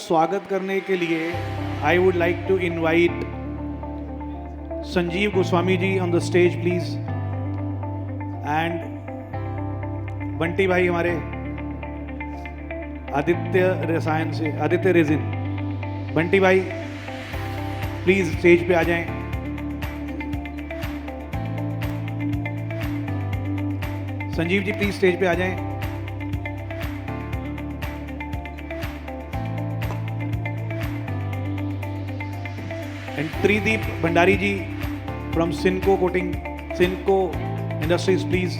स्वागत करने के लिए I would like to invite Sanjeev Goswami ji on the stage please, and Bunty भाई हमारे आदित्य रसायन से, आदित्य रेजिन, बंटी भाई प्लीज स्टेज पे आ जाएं। संजीव जी प्लीज स्टेज पे आ जाएं। And Tridip Bhandari ji from Sinco coating, Sinco industries please,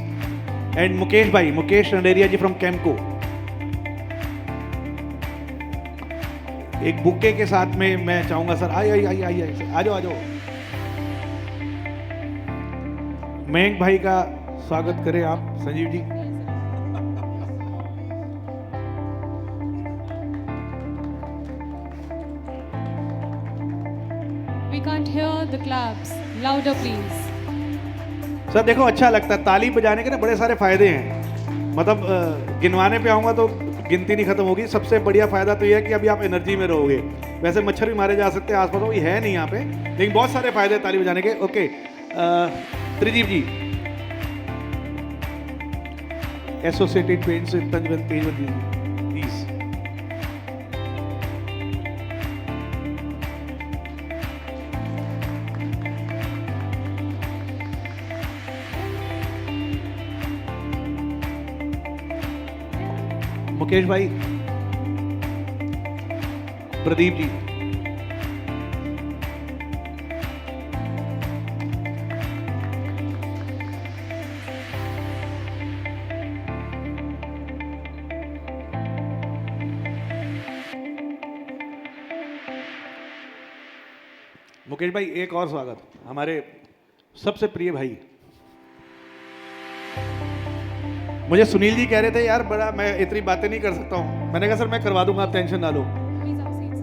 and Mukesh भाई, मुकेश रंडेरिया जी फ्रॉम कैम्को। एक बुके के साथ में मैं चाहूंगा सर, आइए आइए आइए, आ जाओ आ जाओ। मयंक भाई का स्वागत करें आप Sanjeev ji. We can't hear the claps. Louder, please. Sir देखो अच्छा लगता है, ताली बजाने के ना बड़े सारे फायदे हैं, मतलब गिनवाने पे आऊंगा तो गिनती नहीं खत्म होगी। सबसे बढ़िया फायदा तो ये है कि अभी आप एनर्जी में रहोगे। वैसे मच्छर भी मारे जा सकते हैं आसपास, वो है नहीं यहाँ पे, लेकिन बहुत सारे फायदे ताली बजाने के। ओके त्रिदीप जी, एसोसिएटेड पेंट्स से तेजवन जी प्लीज। मुकेश भाई, प्रदीप जी, मुकेश भाई एक और स्वागत हमारे सबसे प्रिय भाई। मुझे सुनील जी कह रहे थे यार बड़ा मैं इतनी बातें नहीं कर सकता हूं, मैंने कहा सर मैं करवा दूंगा, आप टेंशन ना लो। Please have seats.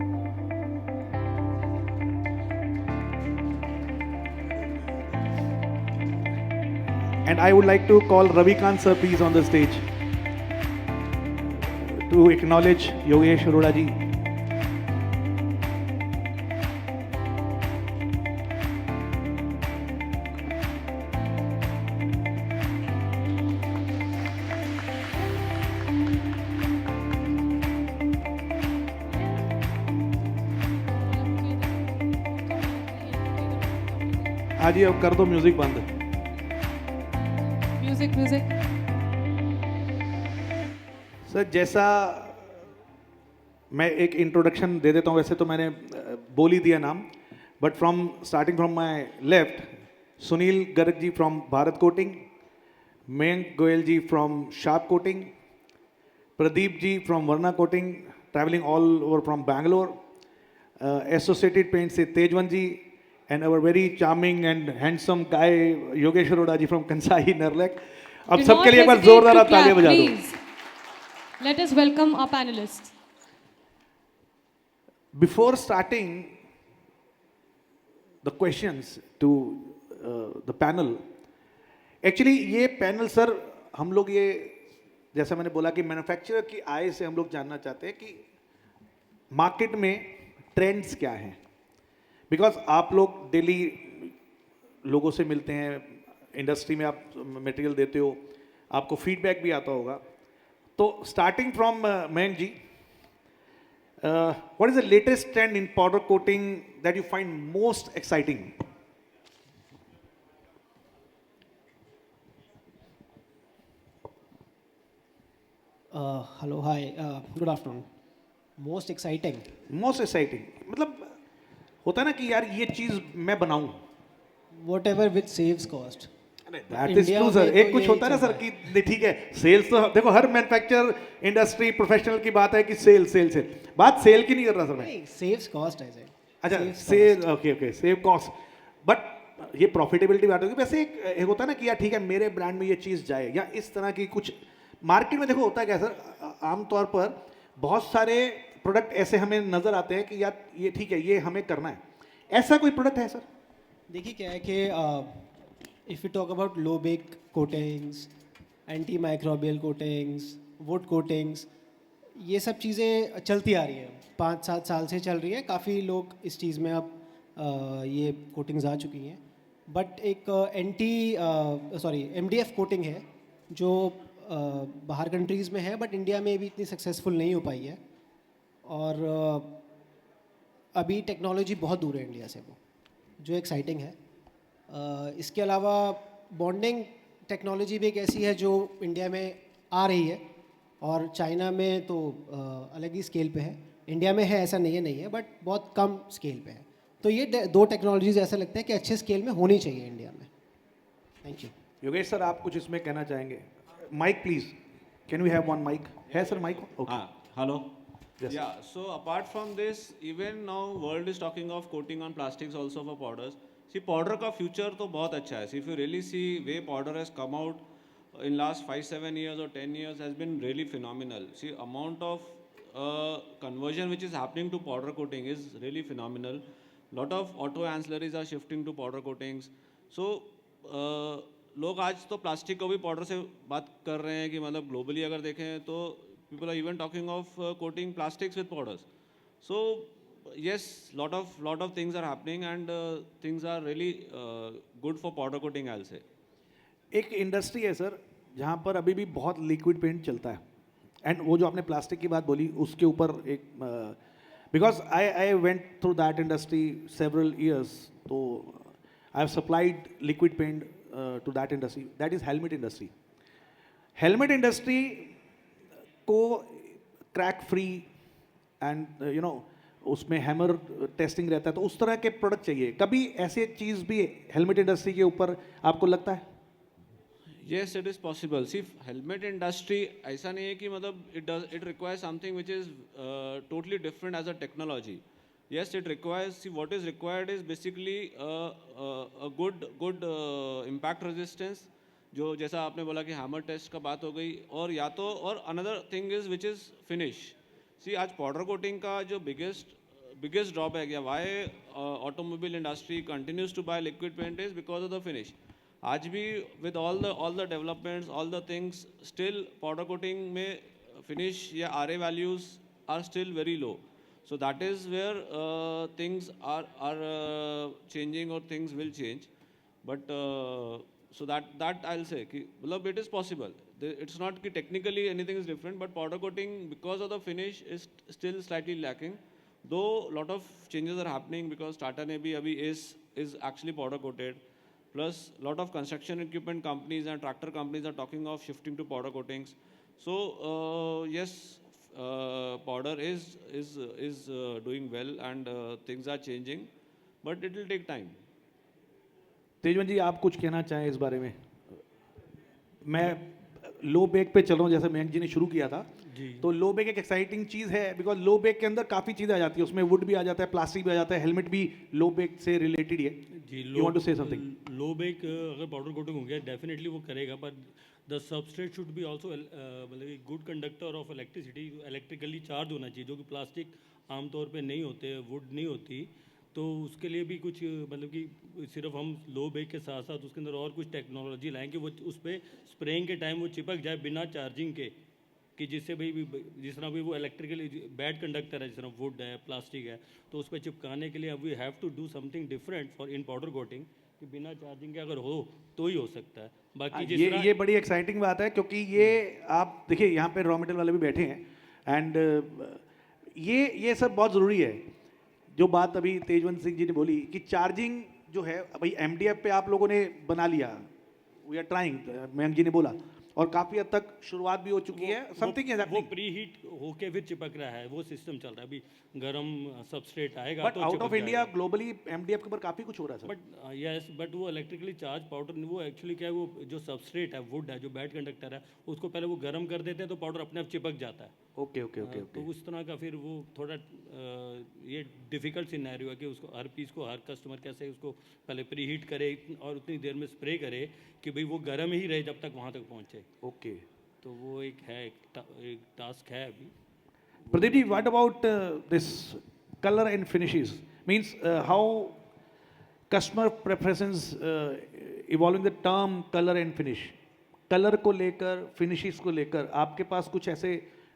And I would like to call Ravikant sir please on the stage to acknowledge Yogesh Arora ji. हाँ जी अब कर दो म्यूजिक बंद। Music, music. सर जैसा मैं एक इंट्रोडक्शन दे देता हूँ, वैसे तो मैंने बोल ही दिया नाम, but from starting from my left, Sunil Garg ji from Bharat coating, Mayank Goyal ji from Sharp coating, Pradeep ji from Varna coating, travelling all over from Bangalore, associated paint से Tejwan ji, and our very charming and handsome guy Yogesh Arora ji from Kansai Nerolac. अब Do सबके not लिए एक बार hesitate जोरदार to आप तालियां clap, बजा दो। please. Let us welcome our panelists. Before starting the questions to the panel, actually ये पैनल सर हम लोग ये जैसा मैंने बोला कि मैन्युफैक्चरर की आय से हम लोग जानना चाहते हैं कि मार्केट में ट्रेंड्स क्या हैं, बिकॉज आप लोग डेली लोगों से मिलते हैं, इंडस्ट्री में आप मटेरियल देते हो, आपको फीडबैक भी आता होगा। तो starting from Mayank ji, what is the latest trend in powder coating that you find most exciting? Hello, hi, good afternoon. Most exciting. Most exciting मतलब होता है ना कि यार ये चीज मैं बनाऊं। Whatever which saves cost. That is India true sir. में एक तो कुछ यही होता है ना चल सर रहा कि नहीं ठीक है, सेल्स तो देखो हर मैन्युफैक्चर इंडस्ट्री प्रोफेशनल की बात है कि सेल सेल सेल, बात सेल की नहीं कर रहा सर मैं। नहीं, saves cost I said. अच्छा Saves sale, okay okay, save cost, but ये प्रॉफिटेबिलिटी बात होगी। वैसे एक होता है ना कि यार ठीक है मेरे ब्रांड में ये चीज़ जाए, या इस तरह की कुछ मार्केट में देखो होता है क्या सर, आमतौर पर बहुत सारे प्रोडक्ट ऐसे हमें नजर आते हैं कि यार ये ठीक है ये हमें करना है, ऐसा कोई प्रोडक्ट है सर? देखिए क्या है कि if you talk about low bake coatings, anti microbial coatings, wood coatings, ये सब चीज़ें चलती आ रही है, 5-7 साल से चल रही है, काफ़ी लोग इस चीज़ में अब ये कोटिंग्स आ चुकी हैं। बट एक MDF कोटिंग है जो बाहर कंट्रीज़ में है, बट इंडिया में भी इतनी सक्सेसफुल नहीं हो पाई है। और अभी टेक्नोलॉजी बहुत दूर है इंडिया से, वो जो एक्साइटिंग है। इसके अलावा बॉन्डिंग टेक्नोलॉजी भी एक ऐसी है जो इंडिया में आ रही है, और चाइना में तो अलग ही स्केल पे है। इंडिया में है ऐसा नहीं है, बट बहुत कम स्केल पे है। तो ये दो टेक्नोलॉजीज ऐसा लगता है कि अच्छे स्केल में होनी चाहिए इंडिया में। Thank you. योगेश सर, आप कुछ इसमें कहना चाहेंगे? Mike please, can we have one mike? है sir mike? Okay, Hello. Yes. Yeah. So apart from this, even now world is talking of coating on plastics also for powders. See, powder का future तो बहुत अच्छा है. See, if you really see way powder has come out in last 5-7 years or 10 years has been really phenomenal. See, amount of conversion which is happening to powder coating is really phenomenal. Lot of auto ancillaries are shifting to powder coatings. So लोग आज तो plastic को भी powder से बात कर रहे हैं कि मतलब ग्लोबली अगर देखें तो people are even talking of coating plastics with powders. So yes, lot of things are happening and things are really good for powder coating, I'll say. एक इंडस्ट्री है सर जहाँ पर अभी भी बहुत लिक्विड पेंट चलता है, एंड वो जो आपने प्लास्टिक की बात बोली उसके ऊपर एक because I went through that industry several years, तो I have supplied liquid paint to that industry, that is helmet industry. Helmet industry को crack free and you know उसमें हैमर टेस्टिंग रहता है, तो उस तरह के प्रोडक्ट चाहिए. कभी ऐसे चीज़ भी हेलमेट इंडस्ट्री के ऊपर आपको लगता है? Yes, it is possible. See, helmet industry ऐसा नहीं है कि मतलब it requires something which is totally different as a technology. Yes, it requires. See, what is required is basically a good impact resistance. जो जैसा आपने बोला कि हैमर टेस्ट का बात हो गई, और या तो और another thing is which is finish. See, आज पाउडर कोटिंग का जो बिगेस्ट ड्रॉबैक या why automobile industry continues to buy liquid paint is because of the finish. आज भी with all the developments, all the things, still powder coating में finish या RA values are still very low. So that is where things are changing, or things will change. But so that I'll say कि मतलब it is possible. It's not कि technically anything is different, but powder coating because of the finish is still slightly lacking. Though lot of changes are happening because Tata ने भी अभी is actually powder coated. Plus lot of construction equipment companies and tractor companies are talking of shifting to powder coatings. So yes, powder is doing well and things are changing, but it will take time. तेजवन जी, आप कुछ कहना चाहें इस बारे में? मैं लो bake पे चल रहा हूँ, जैसे मयंक जी ने शुरू किया था जी. तो लो बेक एक एक्साइटिंग चीज़ है, बिकॉज लो बेक के अंदर काफ़ी चीज़ें आ जाती है, उसमें वुड भी आ जाता है, प्लास्टिक भी आ जाता है, हेलमेट भी लो बेक से रिलेटेड ही है. जी, you want to say something? Low bake अगर पाउडर कोटिंग हो गया डेफिनेटली वो करेगा, but the substrate should be also मतलब good conductor of electricity, electrically charge होना चाहिए, जो कि प्लास्टिक आमतौर पे नहीं होते, वुड नहीं होती. तो उसके लिए भी कुछ मतलब कि सिर्फ हम लो बेक के साथ साथ उसके अंदर और कुछ टेक्नोलॉजी लाएं कि वो उस पर स्प्रेइंग के टाइम वो चिपक जाए बिना चार्जिंग के, कि जिससे भाई जिस तरह भी वो इलेक्ट्रिकली बैड कंडक्टर है, जिस तरह वुड है, प्लास्टिक है, तो उस पर चिपकाने के लिए we have to do something different for in powder coating, कि बिना चार्जिंग के अगर हो तो ही हो सकता है. बाकी जिस तरह ये बड़ी एक्साइटिंग बात है, क्योंकि ये आप देखिए यहाँ पे रॉ मटेरियल वाले भी बैठे हैं, एंड ये सब बहुत ज़रूरी है. जो बात अभी तेजवंत सिंह जी ने बोली कि चार्जिंग जो है, भाई MDF पे आप लोगों ने बना लिया, वी आर ट्राइंग, मयंक जी ने बोला, और काफ़ी हद तक शुरुआत भी हो चुकी है. समथिंग इज वो प्री हीट होके फिर चिपक रहा है, वो सिस्टम चल रहा है. अभी गर्म सबस्ट्रेट आएगा बट तो आउट चिपक ऑफ इंडिया जाएगा. ग्लोबली MDF के ऊपर काफ़ी कुछ हो रहा है सर. बट यस, बट वो इलेक्ट्रिकली चार्ज पाउडर, वो एक्चुअली क्या है, वो जो सबस्ट्रेट है, वुड है, जो बैड कंडक्टर है, उसको पहले वो गर्म कर देते हैं तो पाउडर अपने आप चिपक जाता है. ओके ओके ओके तो उस तरह का फिर वो थोड़ा ये डिफ़िकल्ट सिनेरियो है कि उसको हर पीस को हर कस्टमर कैसे उसको पहले प्री हीट करे और उतनी देर में स्प्रे करे कि भाई वो गर्म ही रहे जब तक वहाँ तक पहुँचे. ओके. तो वो एक है, एक टास्क है अभी. Pradeep ji, what about this color and finishes? Means how customer preferences evolving the term color and finish. Colour को लेकर, फिनिशेस को लेकर आपके पास कुछ ऐसे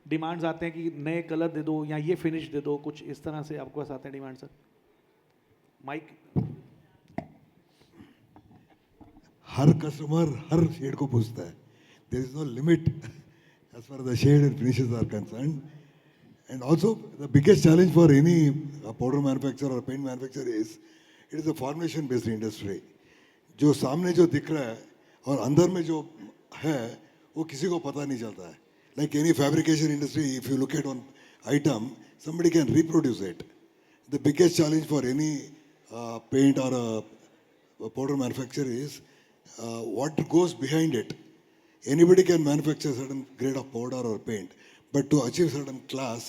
डिमांड्स आते हैं कि नए कलर दे दो या ये फिनिश दे दो, कुछ इस तरह से आपके पास आते हैं डिमांड सर? माइक। हर कस्टमर हर शेड को पूछता है. There is no limit as far as the shade and finishes are concerned. And also the biggest challenge for any powder manufacturer or paint manufacturer is it is a formulation based industry. जो सामने जो दिख रहा है और अंदर में जो है वो किसी को पता नहीं चलता है. Like any fabrication industry, if you look at one item, somebody can reproduce it. The biggest challenge for any paint or a powder manufacturer is what goes behind it. Anybody can manufacture a certain grade of powder or paint, but to achieve certain class,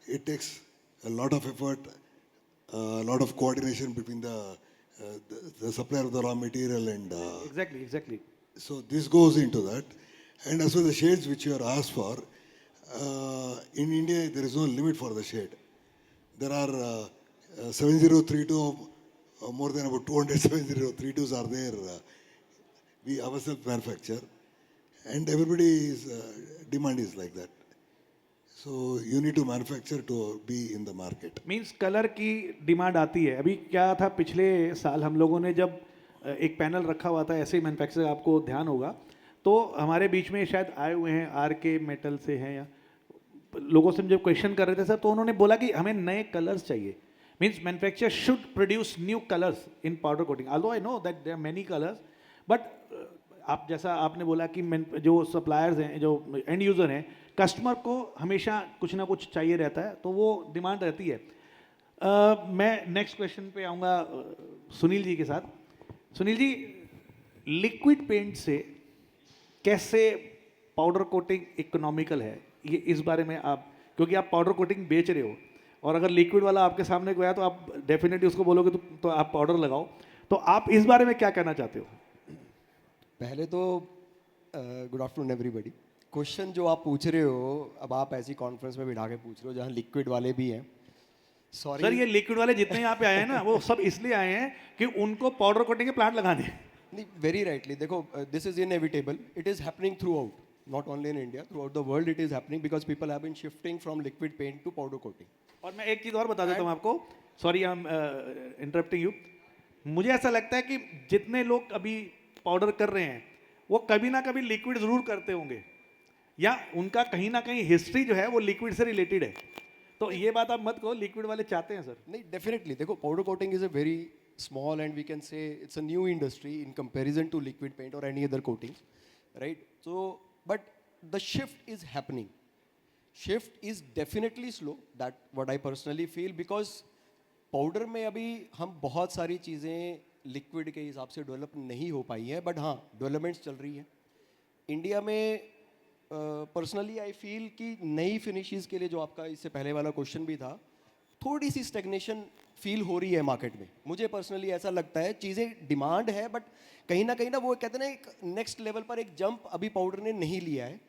it takes a lot of effort, a lot of coordination between the supplier of the raw material and Exactly. so this goes into that. And as for the shades which you are asked for, in India there is no limit for the shade. There are 7032, more than about 200 7032s are there. We ourselves manufacture. And everybody's demand is like that. So you need to manufacture to be in the market. Means colour की demand आती है. अभी क्या था, पिछले साल हम लोगों ने जब एक पैनल रखा हुआ था ऐसे ही मैन्युफैक्चर, आपको ध्यान होगा, तो हमारे बीच में शायद आए हुए हैं RK मेटल से हैं, या लोगों से जब क्वेश्चन कर रहे थे सर, तो उन्होंने बोला कि हमें नए कलर्स चाहिए. Means manufacture should produce new colours in powder coating. Although I know that there are many colours, but आप जैसा आपने बोला कि जो सप्लायर्स हैं, जो एंड यूज़र हैं, कस्टमर को हमेशा कुछ ना कुछ चाहिए रहता है, तो वो डिमांड रहती है. मैं नेक्स्ट क्वेश्चन पे आऊँगा सुनील जी के साथ. सुनील जी, लिक्विड पेंट से कैसे पाउडर कोटिंग इकोनॉमिकल है, ये इस बारे में आप, क्योंकि आप पाउडर कोटिंग बेच रहे हो, और अगर लिक्विड वाला आपके सामने गया तो आप डेफिनेटली उसको बोलोगे तो आप पाउडर लगाओ, तो आप इस बारे में क्या कहना चाहते हो? पहले तो गुड आफ्टरनून एवरीबॉडी. क्वेश्चन जो आप पूछ रहे हो, अब आप ऐसी कॉन्फ्रेंस में बिठा के पूछ रहे हो जहाँ लिक्विड वाले भी हैं. सॉरी सर, ये लिक्विड वाले जितने यहाँ पे आए हैं ना, वो सब इसलिए आए हैं कि उनको पाउडर कोटिंग के प्लांट लगाने हैं. नहीं, वेरी राइटली. देखो, this is inevitable. It is happening throughout, not only in India, throughout the world it is happening, because people have been shifting from liquid paint to powder coating. और मैं एक चीज़ और बता देता हूँ आपको, sorry I am interrupting you. मुझे ऐसा लगता है कि जितने लोग अभी पाउडर कर रहे हैं वो कभी ना कभी लिक्विड ज़रूर करते होंगे, या उनका कहीं ना कहीं हिस्ट्री जो है वो लिक्विड से रिलेटेड है. तो ये बात आप मत कहो, लिक्विड वाले चाहते हैं सर. नहीं, डेफिनेटली. देखो, powder coating is a very small and we can say it's a new industry in comparison to liquid paint or any other coatings, right? So, but the shift is happening. Shift is definitely slow, that what I personally feel, because powder में अभी हम बहुत सारी चीज़ें liquid के हिसाब से develop नहीं हो पाई है, बट हाँ, डेवलपमेंट्स चल रही है. इंडिया में पर्सनली आई फील कि नई फिनिशेस के लिए, जो आपका इससे पहले वाला क्वेश्चन भी था, थोड़ी सी स्टेग्नेशन फील हो रही है मार्केट में. मुझे पर्सनली ऐसा लगता है. चीज़ें डिमांड है, बट कहीं ना वो कहते हैं ना, एक नेक्स्ट लेवल पर एक जंप अभी पाउडर ने नहीं लिया है.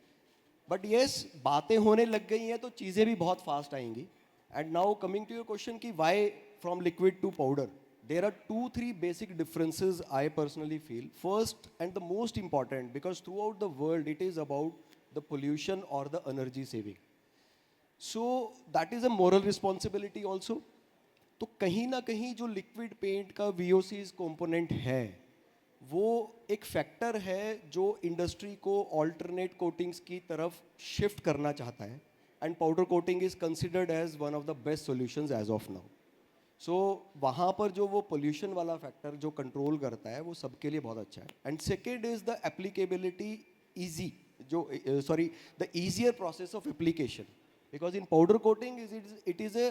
बट येस, बातें होने लग गई हैं तो चीज़ें भी बहुत फास्ट आएंगी. And now coming to your question कि why from liquid to powder, there are 2-3 basic differences I personally feel. First and the most important, because throughout the world it is about the pollution और the energy saving. So that is a moral responsibility also. तो कहीं ना कहीं जो liquid paint का VOCs component है, वो एक फैक्टर है जो इंडस्ट्री को ऑल्टरनेट कोटिंग्स की तरफ शिफ्ट करना चाहता है. And powder coating is considered as one of the best solutions as of now. So वहाँ पर जो वो पोल्यूशन वाला फैक्टर जो कंट्रोल करता है, वो सबके लिए बहुत अच्छा है. And second is the applicability easy, जो sorry the easier process of application, because in powder coating it is a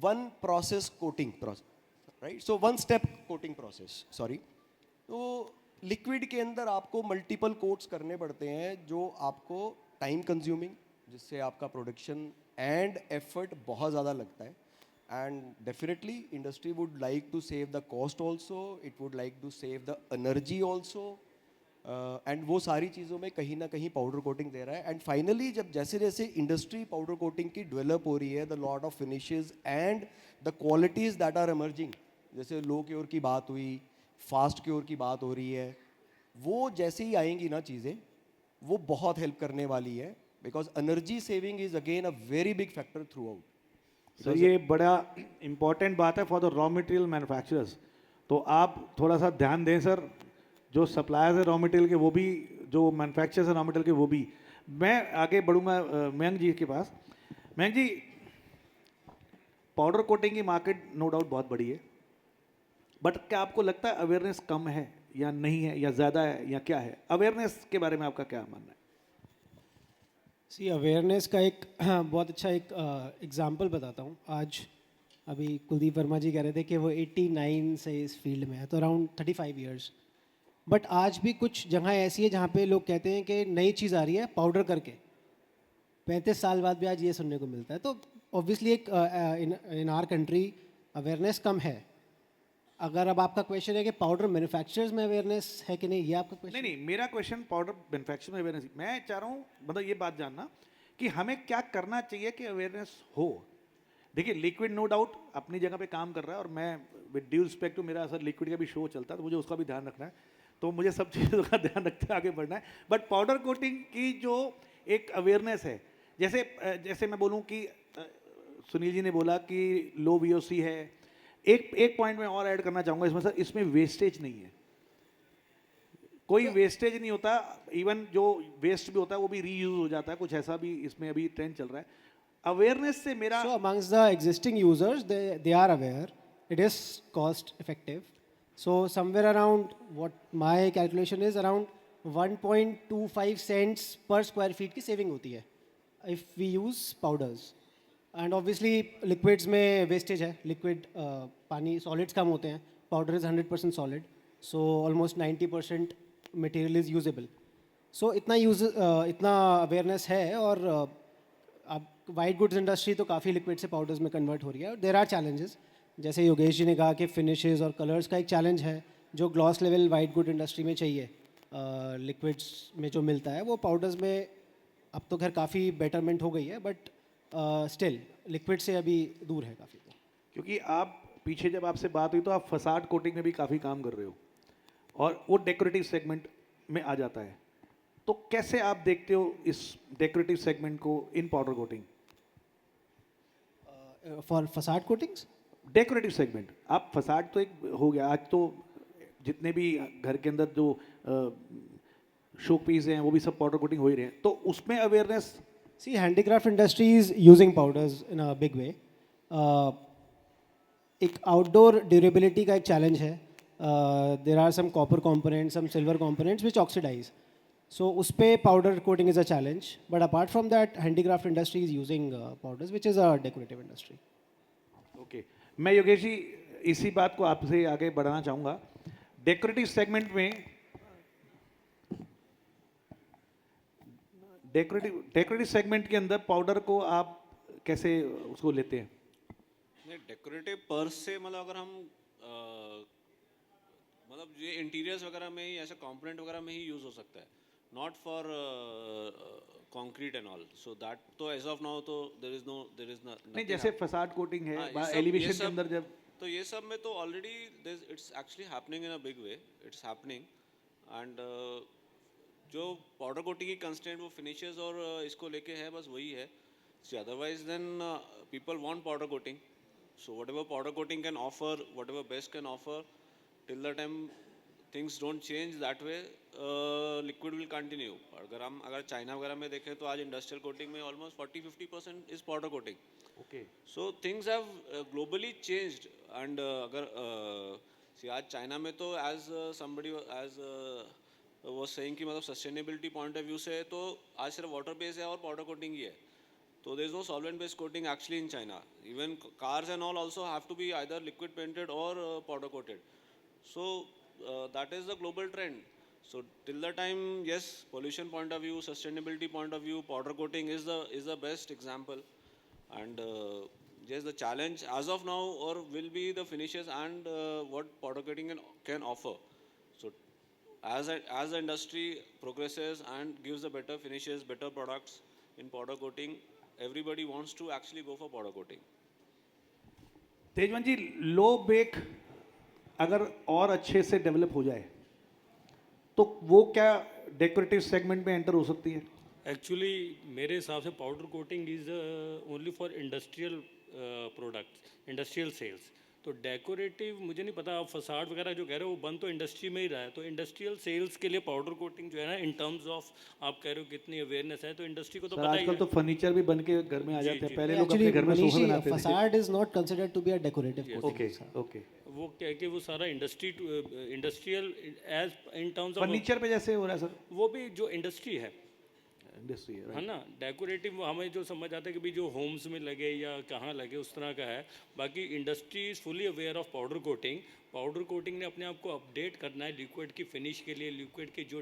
one process coating process, right? So one step coating process, sorry. तो लिक्विड के अंदर आपको multiple quotes करने पड़ते हैं, जो आपको टाइम कंज्यूमिंग, जिससे आपका प्रोडक्शन एंड एफर्ट बहुत ज़्यादा लगता है. And definitely industry would like to save the cost also, it would like to save the energy also, and वो सारी चीज़ों में कहीं ना कहीं पाउडर कोटिंग दे रहा है. एंड फाइनली जब जैसे जैसे इंडस्ट्री पाउडर कोटिंग की डेवलप हो रही है, the lot of finishes and the qualities that are emerging, जैसे लो क्योर की बात हुई, फास्ट क्योर की बात हो रही है, वो जैसे ही आएंगी ना चीज़ें, वो बहुत हेल्प करने वाली है. because energy saving is again a very big factor throughout. Sir ये बड़ा इम्पोर्टेंट बात है for the raw material manufacturers, तो आप थोड़ा सा ध्यान दें सर, जो सप्लायर्स है रॉ मटेरियल के वो भी, जो मैन्युफैक्चरर्स है रॉ मटेरियल के वो भी। मैं आगे बढ़ूंगा मयंक जी के पास। मयंक जी, पाउडर कोटिंग की मार्केट नो डाउट बहुत बड़ी है, बट क्या आपको लगता है अवेयरनेस कम है या नहीं है या ज़्यादा है या क्या है? अवेयरनेस के बारे में आपका क्या मानना है? सी अवेयरनेस का एक बहुत अच्छा एक एग्जांपल बताता हूँ। आज अभी कुलदीप वर्मा जी कह रहे थे कि वो 89 से इस फील्ड में है, तो अराउंड 35 इयर्स। बट आज भी कुछ जगह ऐसी है जहाँ पे लोग कहते हैं कि नई चीज़ आ रही है पाउडर करके, 35 साल बाद भी आज ये सुनने को मिलता है। तो ऑब्वियसली एक इन आवर कंट्री अवेयरनेस कम है। अगर अब आपका क्वेश्चन है कि पाउडर मैन्युफैक्चरर्स में अवेयरनेस है कि नहीं, ये आपका क्वेश्चन? नहीं नहीं, मेरा क्वेश्चन पाउडर मैन्युफैक्चर में अवेयरनेस, मैं चाह रहा हूँ मतलब ये बात जानना कि हमें क्या करना चाहिए कि अवेयरनेस हो। देखिए लिक्विड नो डाउट अपनी जगह पे काम कर रहा है, और मैं विद ड्यू रिस्पेक्ट टू, मेरा सर लिक्विड का भी शो चलता है तो मुझे उसका भी ध्यान रखना है, तो मुझे सब चीज़ों का ध्यान रखते आगे बढ़ना है। बट पाउडर कोटिंग की जो एक अवेयरनेस है, जैसे मैं बोलूँ कि सुनील जी ने बोला कि लो VOC है, एक पॉइंट में और ऐड करना चाहूँगा इसमें सर, इसमें वेस्टेज नहीं है, कोई वेस्टेज नहीं होता। इवन जो वेस्ट भी होता है वो भी रीयूज हो जाता है, कुछ ऐसा भी इसमें अभी ट्रेंड चल रहा है। अवेयरनेस से मेरा So amongst the existing users, they are aware. It is cost effective. So somewhere around, what my calculation is, around 1.25 cents per square feet की saving होती है if we use powders. And obviously liquids में wastage है, liquid पानी solids कम होते हैं, powder is 100% solid, so almost 90% material is usable. So इतना awareness है, और अब वाइट गुड्स इंडस्ट्री तो काफ़ी लिक्विड से पाउडर्स में कन्वर्ट हो रही है। देर आर चैलेंजेस, जैसे योगेश जी ने कहा कि फिनिशेस और कलर्स का एक चैलेंज है जो gloss level white good industry में चाहिए, लिक्विड्स में जो मिलता है वो पाउडर्स में अब तो खैर काफ़ी बेटरमेंट हो गई है, बट स्टिल लिक्विड से अभी दूर है काफ़ी। क्योंकि आप पीछे जब आपसे बात हुई तो आप फसाड कोटिंग में भी काफ़ी काम कर रहे हो, और वो डेकोरेटिव सेगमेंट में आ जाता है, तो कैसे आप देखते हो इस डेकोरेटिव सेगमेंट को in powder coating? For facade coatings, decorative segment, आप फसाड तो एक हो गया, आज तो जितने भी घर के अंदर जो शो पीस हैं वो भी सब पाउडर कोटिंग हो ही रहे हैं, तो उसमें awareness? See handicraft industry is using powders in a big way. एक आउटडोर ड्यूरेबिलिटी का एक चैलेंज है। There are some copper components, some silver components which oxidise, so उस पे powder coating is a challenge. But apart from that handicraft industry is using powders which is a decorative industry. Okay, मैं योगेश जी इसी बात को आपसे आगे बढ़ाना चाहूँगा। डेकोरेटिव सेगमेंट में डेकोरेटिव सेगमेंट के अंदर पाउडर को आप कैसे उसको लेते हैं? नहीं, डेकोरेटिव पर से मतलब अगर हम मतलब ये इंटीरियर्स वगैरह में ही, ऐसे कंपोनेंट वगैरह में ही यूज़ हो सकता है, not for concrete and all. So that तो एज ऑफ नाउ तो देयर इज नहीं, जैसे फसाड कोटिंग है, ये सब- एलिवेशन ये के सब- अंदर जब, तो ये सब में तो already it's actually happening in a big way, it's happening. And जो पाउडर कोटिंग की कंस्टेंट वो फिनिशेस और इसको लेके है, बस वही है। Otherwise then people want powder coating, so whatever powder coating can offer, whatever best can offer, till the time things don't change that way, liquid will continue. अगर China वगैरह में देखें तो आज इंडस्ट्रियल कोटिंग में almost 40-50% is powder coating. Okay, so things have globally changed. And अगर आज China में तो एज समबडी एज वो सेइंग कि मतलब सस्टेनेबिलिटी पॉइंट ऑफ व्यू से तो आज सिर्फ वाटर बेस्ड है और पाउडर कोटिंग ही है, तो there is no solvent based coating actually in China. Even cars and all also have to be either liquid painted और powder coated. So that is the global trend. So till the time, yes, pollution point of view, sustainability point of view, powder coating is the best example. And yes, the challenge as of now or will be the finishes and what powder coating can offer. So as the industry progresses and gives the better finishes, better products in powder coating, everybody wants to actually go for powder coating. Tejwan ji, low bake अगर और अच्छे से develop हो जाए तो वो क्या decorative segment में एंटर हो सकती है? एक्चुअली मेरे हिसाब से powder coating is only for industrial products, industrial sales. तो डेकोरेटिव मुझे नहीं पता, आप फसाड वगैरह जो कह रहे हो वो बन तो इंडस्ट्री में ही रहा है, तो इंडस्ट्रियल सेल्स के लिए पाउडर कोटिंग जो है ना, इन टर्म्स ऑफ आप कह रहे हो कितनी अवेयरनेस है, तो इंडस्ट्री को तो सर पता ही आजकल है। तो फर्नीचर भी बन के घर में आ जाते हैं, पहले लोग Actually, अपने घर में सोफे Manishi, बनाते थे। facade is not considered to be a decorative coating. Okay okay. वो क्या है कि वो सारा industrial as in terms of, furniture पे जैसे हो रहा है सर, वो भी जो इंडस्ट्री है इंडस्ट्री है है ना। डेकोरेटिव हमें जो समझ आता है कि भाई जो होम्स में लगे या कहाँ लगे उस तरह का है। बाकी industry is fully aware of powder coating. Powder coating ने अपने आप को अपडेट करना है लिक्विड की फिनिश के लिए, लिक्विड की जो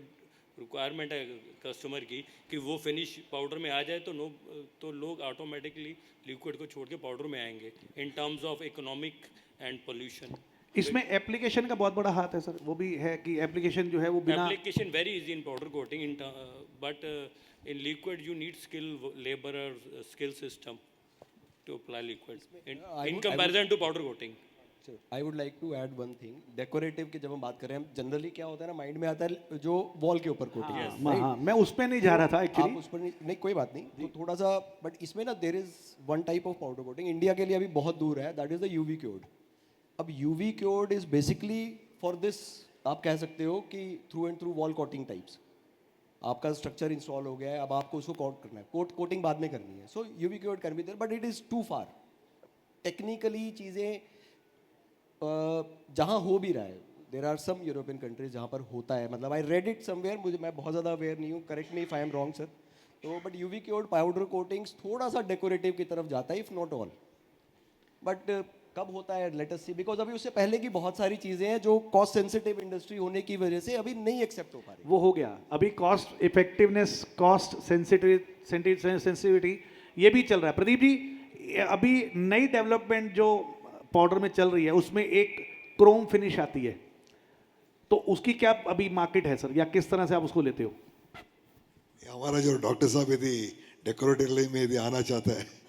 रिक्वायरमेंट है कस्टमर की कि वो फिनिश पाउडर में आ जाए, तो लोग ऑटोमेटिकली लिक्विड को छोड़ के पाउडर में आएंगे इन terms of economic and pollution. इसमें एप्लीकेशन का बहुत बड़ा हाथ है सर, वो भी है कि एप्लीकेशन जो है वो बिना application very easy in powder coating, but in liquid you need skill laborer skill system to apply liquid in comparison to powder coating. I would like to add one thing, decorative की जब हम बात कर रहे हैं generally क्या होता है ना, माइंड में आता है जो वॉल के ऊपर कोटिंग है। हाँ, मैं उस पे नहीं जा रहा था आप एक्चुअली। उस पर नहीं कोई बात नहीं, तो थोड़ा सा, बट इसमें ना there is one type of powder coating India के लिए अभी बहुत दूर है, that is the UV cured. अब UV cured is basically for this, आप कह सकते हो कि through and through wall coating types. आपका स्ट्रक्चर इंस्टॉल हो गया है, अब आपको उसको कोट करना है, कोटिंग बाद में करनी है। So UV cured can be there, but it is too far. Technically चीज़ें जहाँ हो भी रहा है, there are some European countries जहाँ पर होता है, मतलब आई रेड इट समवेयर, मैं बहुत ज़्यादा अवेयर नहीं हूँ, correct me if I am wrong sir. तो but UV cured powder coatings थोड़ा सा डेकोरेटिव की तरफ जाता है, इफ़ नॉट ऑल। बट कब होता है लेट अस सी, बिकॉज अभी उससे पहले की बहुत सारी चीज़ें हैं जो कॉस्ट सेंसिटिव इंडस्ट्री होने की वजह से अभी नहीं एक्सेप्ट हो पा रही। वो हो गया अभी, कॉस्ट इफेक्टिवनेस, कॉस्ट सेंसिटिविटी, ये भी चल रहा है। प्रदीप जी, अभी नई डेवलपमेंट जो पाउडर में चल रही है उसमें एक क्रोम फिनिश आती है, तो उसकी क्या अभी मार्केट है सर, या किस तरह से आप उसको लेते हो? हमारा जो डॉक्टर साहब यदि डेकोरेटिव लाइन में यदि आना चाहता है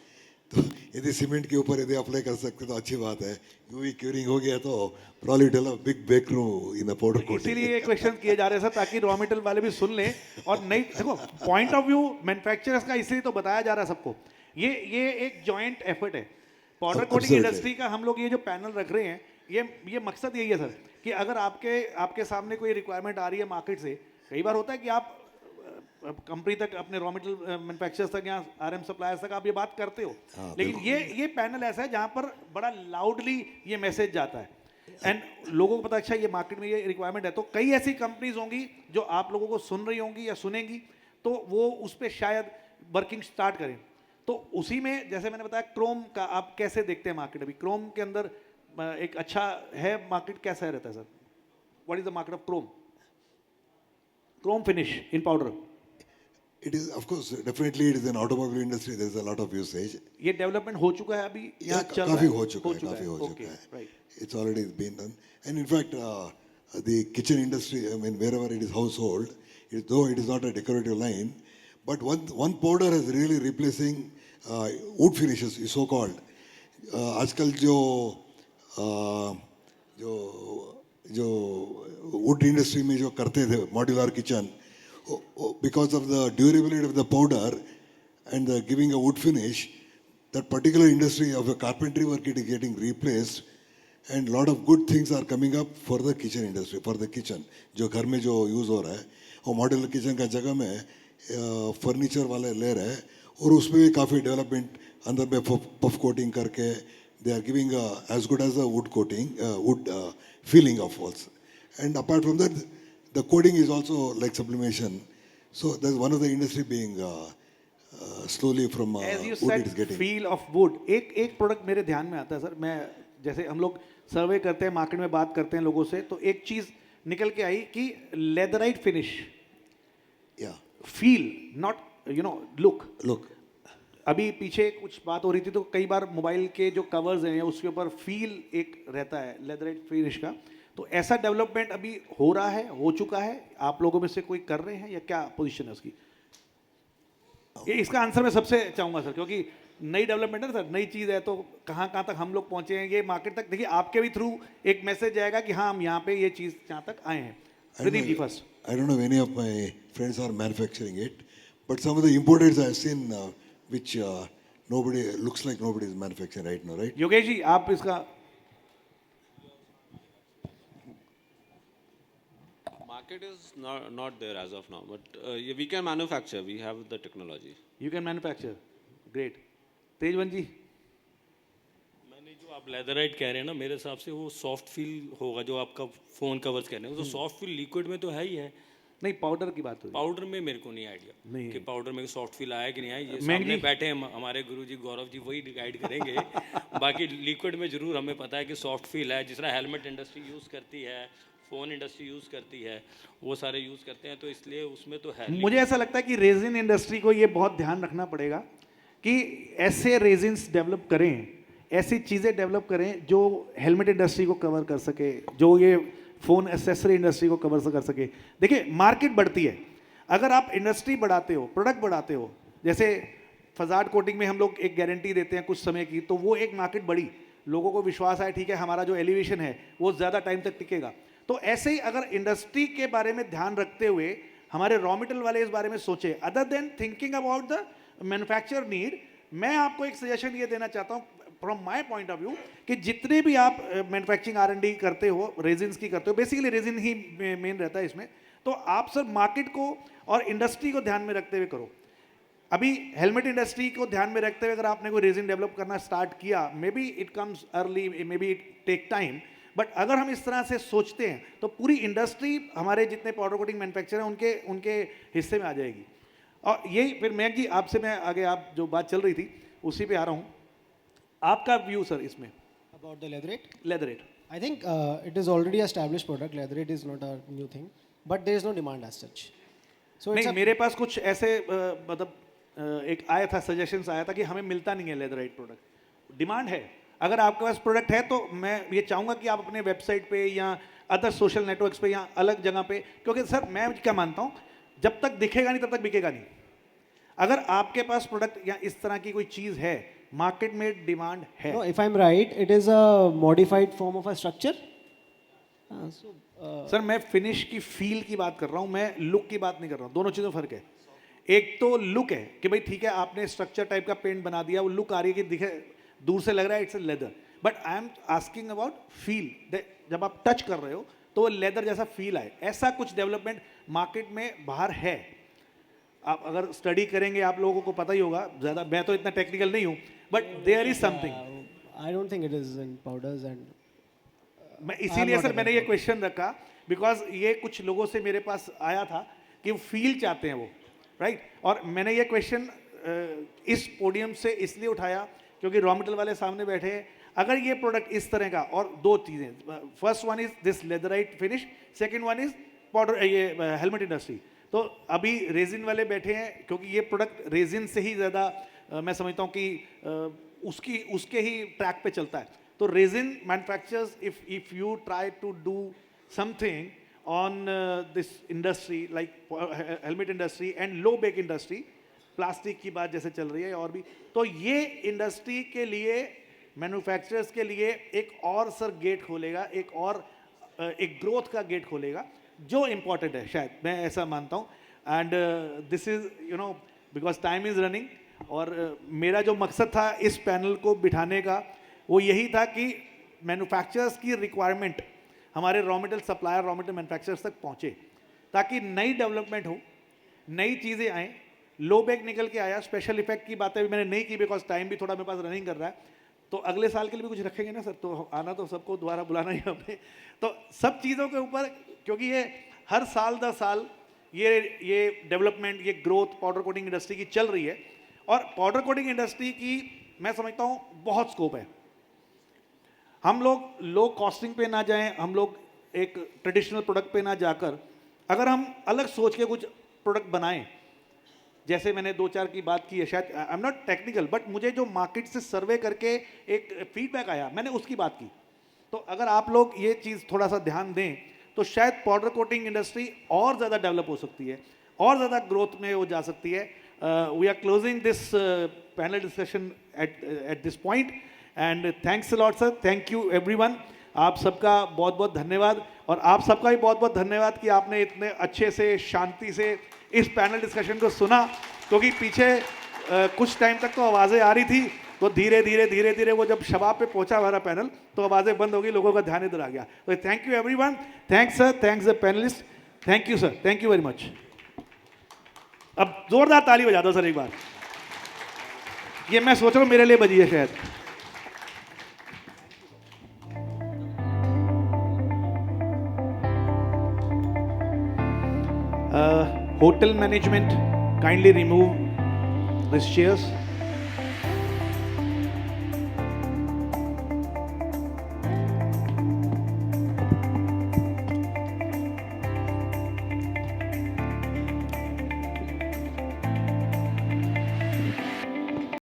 तो यदि सीमेंट के ऊपर यदि अप्लाई कर सकते तो अच्छी बात है। यूवी क्यूरिंग हो गया तो probably develop big breakthrough in the powder coating. इसीलिए ये क्वेश्चन किए जा रहे हैं सर, ताकि रॉ मटेरियल वाले भी सुन लें। और नई देखो, पॉइंट ऑफ व्यू मैन्युफैक्चरर्स का इसलिए तो बताया जा रहा है सबको, ये एक जॉइंट एफर्ट है पाउडर कोटिंग Absolutely. इंडस्ट्री का। हम लोग ये जो पैनल रख रहे हैं, ये मकसद यही है सर कि अगर आपके सामने कोई रिक्वायरमेंट आ रही है मार्केट से, कई बार होता है कि आप कंपनी तक, अपने रॉ मटेरियल मैन्युफैक्चरर्स तक या आरएम सप्लायर्स तक आप ये बात करते हो, लेकिन ये पैनल ऐसा है जहाँ पर बड़ा लाउडली ये मैसेज जाता है एंड लोगों को पता, अच्छा ये मार्केट में ये रिक्वायरमेंट है। तो कई ऐसी कंपनीज होंगी जो आप लोगों को सुन रही होंगी या सुनेंगी, तो वो उस पर शायद वर्किंग स्टार्ट करें। तो उसी में जैसे मैंने बताया, क्रोम का आप कैसे देखते हैं मार्केट? अभी क्रोम के अंदर एक अच्छा है मार्केट, कैसा रहता है sir? What is the market of Chrome finish in powder? It is, of course, definitely it is an automobile industry. There is a lot of usage. ये डेवलपमेंट हो चुका है अभी यहाँ Yeah, चल रहा काफी है? हो चुका है, काफी हो Okay, चुका है. right. It's already been done. And in fact, the kitchen industry, I mean, wherever it is household, though it is not a decorative line, but one powder is really replacing wood finishes, so called. आजकल जो wood industry में जो करते थे modular kitchen, because of the durability of the powder and the giving a wood finish, that particular industry of a carpentry work it is getting replaced, and lot of good things are coming up for the kitchen industry, for the kitchen जो घर में जो use हो रहा है, और modular kitchen का जगह में फर्नीचर वाले ले रहे हैं, और उसमें भी काफ़ी डेवलपमेंट अंदर में पफ कोटिंग करके they are giving as good as a wood coating, wood feeling of walls. And apart from that, the coating is also like sublimation. So there's one of the industry being slowly from As you wood said, it is getting. feel of wood. एक product मेरे ध्यान में आता है sir, मैं जैसे हम लोग सर्वे करते हैं, मार्केट में बात करते हैं लोगों से, तो एक चीज निकल के आई कि leatherette finish, Yeah, feel, not look. look. अभी पीछे कुछ बात हो रही थी, तो कई बार मोबाइल के जो कवर्स हैं उसके ऊपर फील एक रहता है लेदराइट फिनिश का, तो ऐसा डेवलपमेंट अभी हो रहा है, हो चुका है? आप लोगों में से कोई कर रहे हैं या क्या पोजीशन है उसकी? ये इसका आंसर मैं सबसे चाहूँगा सर, क्योंकि नई डेवलपमेंट है ना सर, नई चीज़ है, तो कहाँ कहाँ तक हम लोग पहुँचे हैं, ये मार्केट तक देखिए आपके भी थ्रू एक मैसेज जाएगा कि हाँ हम यहाँ पे ये चीज़ यहाँ तक आए हैं। Pradeep ji first. I don't know if any of my friends are manufacturing it, But some of the imported I've seen which nobody looks like nobody is manufacturing right now, right? Yogesh ji आप इसका Market is not there as of now, but yeah, we can manufacture. We have the technology. You can manufacture great Tejwant ji मैंने जो आप leatherette कह रहे हैं ना, मेरे हिसाब से वो सॉफ्ट फील होगा जो आपका फ़ोन कवर्स कह रहे हैं, वो तो सॉफ्ट फील लिक्विड में तो है ही है। नहीं पाउडर की बात हो रही पाउडर में मेरे को नहीं आइडिया नहीं कि पाउडर में सॉफ्ट फील आया कि नहीं आया, ये मैं सामने जी- बैठे हैं हमारे गुरुजी गौरव जी, वही गाइड करेंगे। बाकी लिक्विड में जरूर हमें पता है कि सॉफ्ट फील है, जिस तरह हेलमेट इंडस्ट्री यूज़ करती है, फ़ोन इंडस्ट्री यूज़ करती है, वो सारे यूज़ करते हैं, तो इसलिए उसमें तो है। मुझे ऐसा लगता है कि रेजिन इंडस्ट्री को ये बहुत ध्यान रखना पड़ेगा कि ऐसे रेजिन्स डेवलप करें, ऐसी चीज़ें डेवलप करें जो हेलमेट इंडस्ट्री को कवर कर सके, जो ये फ़ोन एसेसरी इंडस्ट्री को कवर कर सके। देखिए मार्केट बढ़ती है, अगर आप इंडस्ट्री बढ़ाते हो, प्रोडक्ट बढ़ाते हो, जैसे फजाड कोटिंग में हम लोग एक गारंटी देते हैं कुछ समय की, तो वो एक मार्केट बढ़ी, लोगों को विश्वास है ठीक है हमारा जो एलिवेशन है वो ज़्यादा टाइम तक टिकेगा। तो ऐसे ही अगर इंडस्ट्री के बारे में ध्यान रखते हुए हमारे रॉ मटेरियल वाले इस बारे में सोचे, other than thinking about the manufacture need, मैं आपको एक सजेशन ये देना चाहता हूँ from my point of view कि जितने भी आप मैन्युफैक्चरिंग R&D करते हो, रेजिन्स की करते हो, बेसिकली रेजिन ही मेन रहता है इसमें, तो आप सर मार्केट को और इंडस्ट्री को ध्यान में रखते हुए करो। अभी हेलमेट इंडस्ट्री को ध्यान में रखते हुए अगर आपने कोई रेजिन डेवलप करना स्टार्ट किया, maybe it comes early, maybe it take time, but अगर हम इस तरह से सोचते हैं तो पूरी इंडस्ट्री, हमारे जितने पाउडर कोटिंग मैन्युफैक्चर हैं उनके हिस्से में आ जाएगी। और यही फिर मैं जी आपसे मैं आगे आप जो बात चल रही थी उसी पे आ रहा हूँ, आपका व्यू सर इसमें About the leatherette, leather rate. I think it is already established product. Leatherette is not a new thing, but there is no demand as such. So it's नहीं a, मेरे पास कुछ ऐसे मतलब एक आया था, सजेशंस आया था कि हमें मिलता नहीं है लेदर राइट प्रोडक्ट, डिमांड है। अगर आपके पास प्रोडक्ट है तो मैं ये चाहूँगा कि आप अपने वेबसाइट पे या अदर सोशल नेटवर्क्स पे या अलग जगह पे, क्योंकि सर मैं क्या मानता हूँ जब तक दिखेगा नहीं तब तक बिकेगा नहीं। अगर आपके पास प्रोडक्ट या इस तरह की कोई चीज़ है, मार्केट में डिमांड है। no, if I'm right, it is a modified form of a structure. Sir मैं फिनिश की फील की बात कर रहा हूँ, मैं लुक की बात नहीं कर रहा हूँ, दोनों चीज़ों में फर्क है। एक तो लुक है कि भाई ठीक है आपने स्ट्रक्चर टाइप का पेंट बना दिया, वो लुक आ रही है कि दिखे, दूर से लग रहा है it's a leather, but I am asking about feel, जब आप टच कर रहे हो तो वो लेदर जैसा फील आए, ऐसा कुछ डेवलपमेंट मार्केट में बाहर है। आप अगर स्टडी करेंगे आप लोगों को पता ही होगा, ज़्यादा मैं तो इतना टेक्निकल नहीं हूँ, but there is something. I don't think it is in powders and मैं इसीलिए सर मैंने ये क्वेश्चन रखा बिकॉज ये कुछ लोगों से मेरे पास आया था कि वो फील चाहते हैं वो, राइट। और मैंने ये क्वेश्चन इस पोडियम से इसलिए उठाया क्योंकि रॉ मटेरियल वाले सामने बैठे हैं। अगर ये प्रोडक्ट इस तरह का, और दो चीज़ें, first one is this leatherette finish, second one is powder ये हेलमेट इंडस्ट्री। तो अभी रेजिन वाले बैठे हैं क्योंकि ये प्रोडक्ट रेजिन से ही ज़्यादा मैं समझता हूँ कि उसके ही ट्रैक पे चलता है। तो resin manufacturers if you try to do something on this industry like helmet industry and low bake industry, plastic की बात जैसे चल रही है और भी, तो ये इंडस्ट्री के लिए, मैन्युफैक्चरर्स के लिए एक और सर गेट खोलेगा, एक ग्रोथ का गेट खोलेगा जो इम्पॉर्टेंट है, शायद मैं ऐसा मानता हूँ। And this is you know because time is running, और मेरा जो मकसद था इस पैनल को बिठाने का वो यही था कि मैन्युफैक्चरर्स की रिक्वायरमेंट हमारे raw material supplier, raw material manufacturers तक पहुँचे, ताकि नई डेवलपमेंट हो, नई चीज़ें आएँ। लो बेक निकल के आया, स्पेशल इफेक्ट की बातें भी मैंने नहीं की बिकॉज टाइम भी थोड़ा मेरे पास रनिंग कर रहा है, तो अगले साल के लिए भी कुछ रखेंगे ना सर, तो आना तो सबको दोबारा बुलाना ही हमें। तो सब चीज़ों के ऊपर, क्योंकि ये हर साल 10 साल ये डेवलपमेंट, ये ग्रोथ पाउडर कोटिंग इंडस्ट्री की चल रही है, और पाउडर कोटिंग इंडस्ट्री की मैं समझता हूँ बहुत स्कोप है। हम लोग लो कॉस्टिंग पे ना जाएं, हम लोग एक ट्रेडिशनल प्रोडक्ट पे ना जाकर अगर हम अलग सोच के कुछ प्रोडक्ट बनाएं, जैसे मैंने 2-4 की बात की है, शायद I am not technical, but मुझे जो मार्केट से सर्वे करके एक फीडबैक आया, मैंने उसकी बात की। तो अगर आप लोग ये चीज़ थोड़ा सा ध्यान दें तो शायद पाउडर कोटिंग इंडस्ट्री और ज़्यादा डेवलप हो सकती है, और ज़्यादा ग्रोथ में वो जा सकती है। We are closing this panel discussion at this point, and thanks a lot sir, thank you everyone. आप सबका बहुत बहुत धन्यवाद, और आप सबका भी बहुत बहुत धन्यवाद कि आपने इतने अच्छे से, शांति से इस पैनल डिस्कशन को सुना। क्योंकि पीछे कुछ टाइम तक तो आवाज़ें आ रही थी, तो धीरे धीरे धीरे धीरे वो जब शबाब पे पहुंचा हमारा पैनल तो आवाज़ें बंद हो गई, लोगों का ध्यान इधर आ गया। तो thank you everyone, thanks sir, thanks the panelist, thank you sir, thank you very much. अब जोरदार ताली बजा दो सर एक बार, ये मैं सोच रहा हूँ मेरे लिए बजी है शायद। Hotel management, kindly remove these chairs.